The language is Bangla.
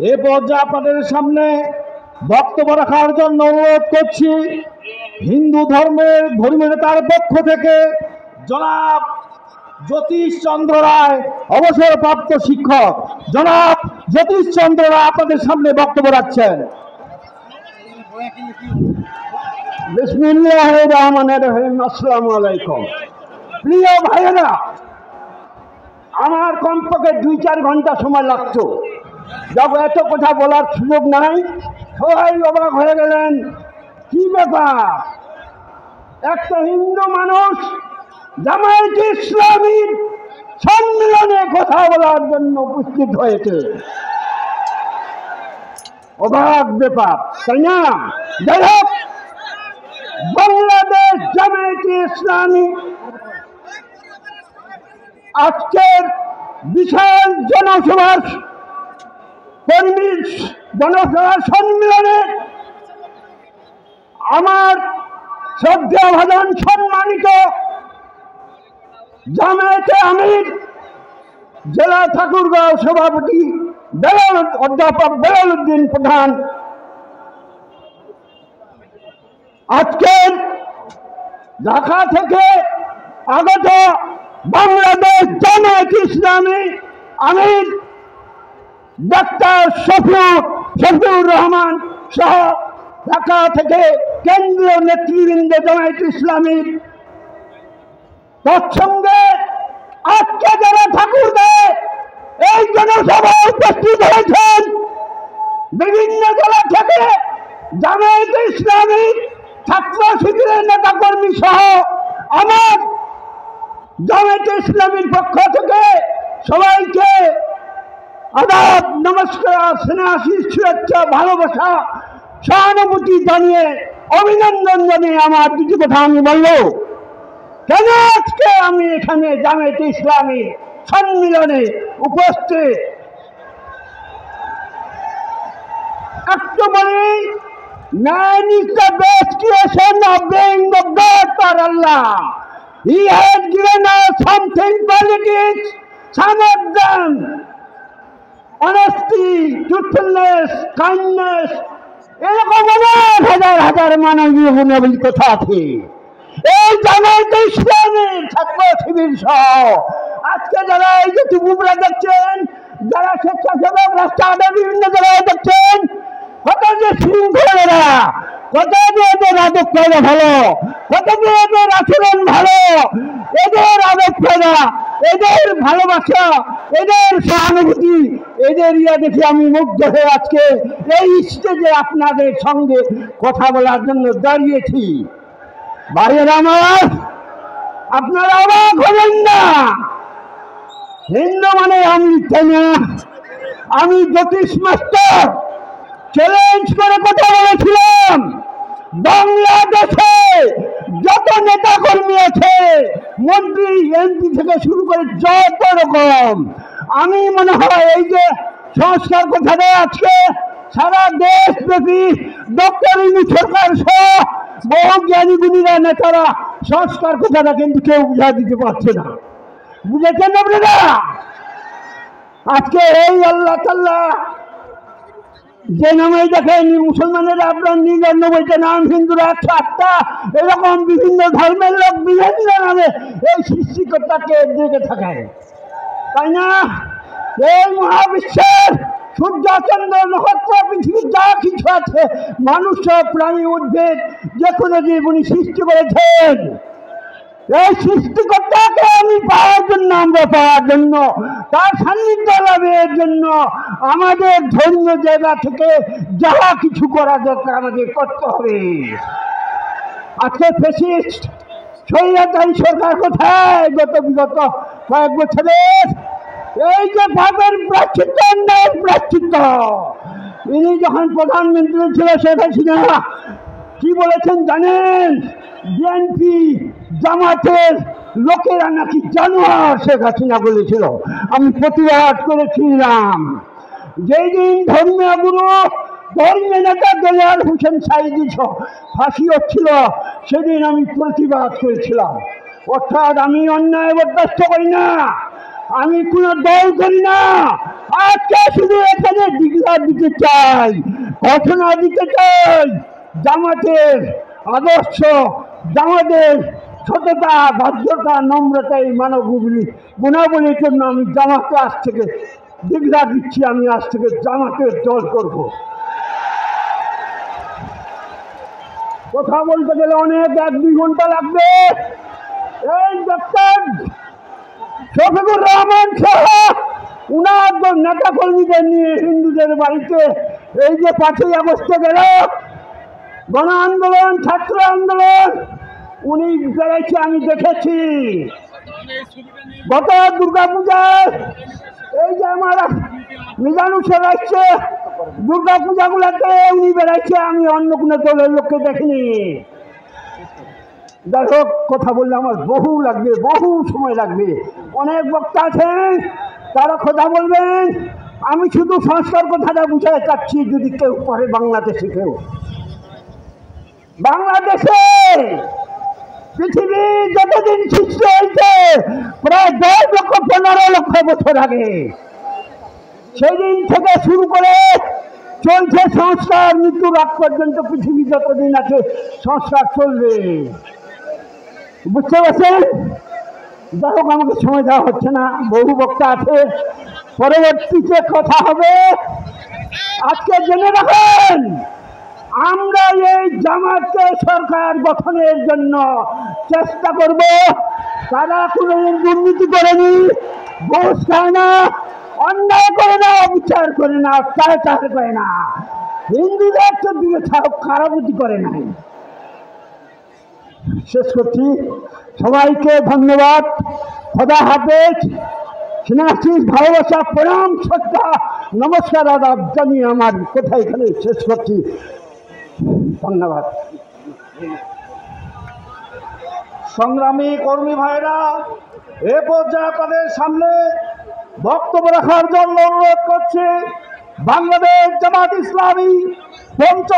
এ পর্যায়ে আপনাদের সামনে বক্তব্য রাখার জন্য অনুরোধ করছি হিন্দু ধর্মের ধর্মীয় নেতার পক্ষ থেকে জনাব জ্যোতিষ চন্দ্র রায়, অবসরপ্রাপ্ত শিক্ষক। জনাব জ্যোতিষ চন্দ্র রায় আপনাদের সামনে বক্তব্য রাখছেন। বিসমিল্লাহির রহমানির রহিম। আসসালামু আলাইকুম। প্রিয় ভাইয়েরা, আমার কমপক্ষে 2-4 ঘন্টা সময় লাগতো, যখন এত কথা বলার সুযোগ নাই। সবাই অবাক হয়ে গেলেন, কি ব্যাপার, একটা হিন্দু মানুষ জামায়াতে ইসলামীর সম্মেলনে কথা বলার জন্য উপস্থিত হয়েছে। অবাক ব্যাপার, তাই না? যাই হোক, বাংলাদেশ জামায়াতে ইসলামী আজকের বিশাল জনসভা সম্মেলনে আমার শ্রদ্ধাভাজন সম্মানিত জামায়াতে আমির জেলা ঠাকুরগাঁও সভাপতি অধ্যাপক বেলাল উদ্দিন প্রধান, আজকের ঢাকা থেকে আগত বাংলাদেশ জামায়াতে ইসলামী আমির ডাক্তার শফিউর রহমান সহ ঢাকা থেকে কেন্দ্রীয় নেতৃবৃন্দ জামায়াতে ইসলামীর, তৎসঙ্গে আজকে যারা ঠাকুরগাঁও এই জনসভায় উপস্থিত হয়েছেন, বিভিন্ন জেলা থেকে জামায়াতে ইসলামীর ছাত্র শিবিরের নেতাকর্মী সহ আমার জামায়াতে ইসলামীর পক্ষ থেকে সবাইকে আদাব, নমস্কার, স্নেহাশিস, শুভেচ্ছা, ভালোবাসা, সহানুভূতি জানিয়ে, অভিনন্দন জানিয়ে আমার দুটি কথা আমি বলবো। কেন আজকে আমি এখানে জামায়াতে ইসলামী সম্মেলনে উপস্থিত, একটু বলি, man is the best creation of being the God for Allah. He has given us something qualities, some of them honesty, truthfulness, kindness, এরকম অনেক হাজার হাজার মানবীয় গুণাবলী কথা আছে। এই জামায়াতে ইসলামীর ছাত্র শিবির সহ আজকে যারা এই যে যুবকরা দেখছেন, যারা স্বেচ্ছাসেবক রাস্তাঘাটে বিভিন্ন জায়গায় দেখছেন, কত যে শৃঙ্খলেরা, কত যে এদের আদব-কায়দা ভালো, কত যে এদের আচরণ ভালো, এদের আদব-কায়দা, এদের ভালোবাসা, এদের সহানুভূতি, এদের দেখে আমি মুগ্ধ হয়ে আজকে এই স্টেজে আপনাদের সঙ্গে কথা বলার জন্য দাঁড়িয়েছি। ভাইয়েরা আমার, আপনারা অবাক হবেন না, হিন্দু মানে আমি তাই না? আমি জ্যোতিষ মাস্টার চ্যালেঞ্জ করে কথা বলেছিলাম, বাংলাদেশে যত নেতা কর্মী আছে, মন্ত্রী এমপি থেকে শুরু করে যত রকম, আমি মনে হয় এই যে সংস্কার কথাটা আজকে সারা দেশব্যাপী ডক্টর ইউনূস সরকার সহ বহু জ্ঞানী গুণীরা নেতারা সংস্কার কথাটা কিন্তু কেউ বুঝা দিতে পারছে না। বুঝেছেন আপনারা? আজকে এই আল্লাহ তাআলা যে নামে দেখেন, মুসলমানেরা আপনার 99টা নাম, হিন্দুরা 108টা, এরকম বিভিন্ন ধর্মের লোক বিভিন্ন নামে এই সৃষ্টিকর্তাকে দেখে থাকে, তাই না? এই মহাবিশ্বের সূর্য, চন্দ্র, নক্ষত্র, পৃথিবী যা কিছু আছে, মানুষ, প্রাণী, উদ্ভিদ, যে কোনো জীব উনি সৃষ্টি করেছেন। এই সৃষ্টিকর্তাকে আমি পাওয়ার জন্য, আমরা পাওয়ার জন্য, তার সান্নিধ্য লাভের জন্য আমাদের ধর্মীয় জায়গা থেকে যাহা কিছু করা দরকার আমাদের করতে হবে। আজকে ফ্যাসিস্ট স্বৈরাচারী সরকার কোথায়? বিগত কয়েক বছরের এই যে ভাবের প্রাশ্চিত্য, অন্যায়ের প্রাশ্চিত্য, ইনি যখন প্রধানমন্ত্রী ছিল শেখ হাসিনা কি বলেছেন জানেন? বিএনপি জামাতের লোকেরা নাকি জানোয়ার, শেখ হাসিনা বলেছিল। আমি প্রতিবাদ করেছিলাম। যেই দিন ধর্মীয় গুরু, ধর্মীয় নেতা দেলোয়ার হোসেন সাঈদী ফাঁসি হচ্ছিল, সেদিন আমি প্রতিবাদ করেছিলাম। অর্থাৎ আমি অন্যায় বরদাস্ত করি না, আমি কোনো দল করি না। আজকে শুধু এখানে বার্তা দিতে চাই, ঘোষণা দিতে চাই। জামাতের আদর্শ, জামাতের সততা, ভদ্রতা, নম্রতা, এই মানব গুণাবলীর জন্য আমি জামাতে আজ থেকে দিগদা দিচ্ছি, আমি আজ থেকে জামাতের দল করব। কথা বলতে গেলে অনেক 1-2 ঘন্টা লাগবে। এই ডক্টর শফিকুর রহমান সহ উনার নেতা কর্মীদের নিয়ে হিন্দুদের বাড়িতে এই যে 5ই আগস্টে গেল গণ আন্দোলন, ছাত্র আন্দোলন, উনি বেড়াইছে, আমি দেখেছি। গত দুর্গাপূজায় এই যে আমার মিজানুষের আসছে, দুর্গাপূজাগুলোতে উনি বেড়াইছে, আমি অন্য কোনো দলের লোককে দেখিনি। যাই হোক, কথা বললে আমার বহু লাগবে, বহু সময় লাগবে। অনেক বক্তা আছেন, তারা কথা বলবেন। আমি শুধু সংস্কার কথাটা বুঝাতে চাচ্ছি, যদি কেউ পরে বাংলাদেশে, কেউ বাংলাদেশে পৃথিবী যতদিন সৃষ্টি হয়েছে প্রায় 10 লক্ষ 15 লক্ষ বছর আগে, সেদিন থেকে শুরু করে চলছে সংস্কার। মৃত্যুর আগ পর্যন্ত পৃথিবী যতদিন আছে সংস্কার চলবে, বুঝতে পারছেন? যাই হোক, আমাকে সময় দেওয়া হচ্ছে না, বহু বক্তা আছে, পরবর্তীতে কথা হবে। আজকে জেনে রাখেন, আমরা এই জামাতকে সরকার গঠনের জন্য চেষ্টা করব। তারা কোনোদিন দুর্নীতি করেনি, ঘুষ খায় না, অন্যায় করে না, অবিচার করে না, অত্যাচার করে না, হিন্দুদের তো দিকে খারাপতি করে নাই। শেষ করছি, সবাইকে ধন্যবাদ, খোদা হাফেজ, স্নেহাশিস, ভালোবাসা, প্রণাম, শ্রদ্ধা, নমস্কার, আদাব জানিয়ে আমার কথা এখানে শেষ করছি। ধন্যবাদ। সংগ্রামী কর্মী ভাইরা, এ পর্যায়ে আপনাদের সামনে বক্তব্য রাখার জন্য অনুরোধ করছে বাংলাদেশ জামাত ইসলামী পঞ্চগড়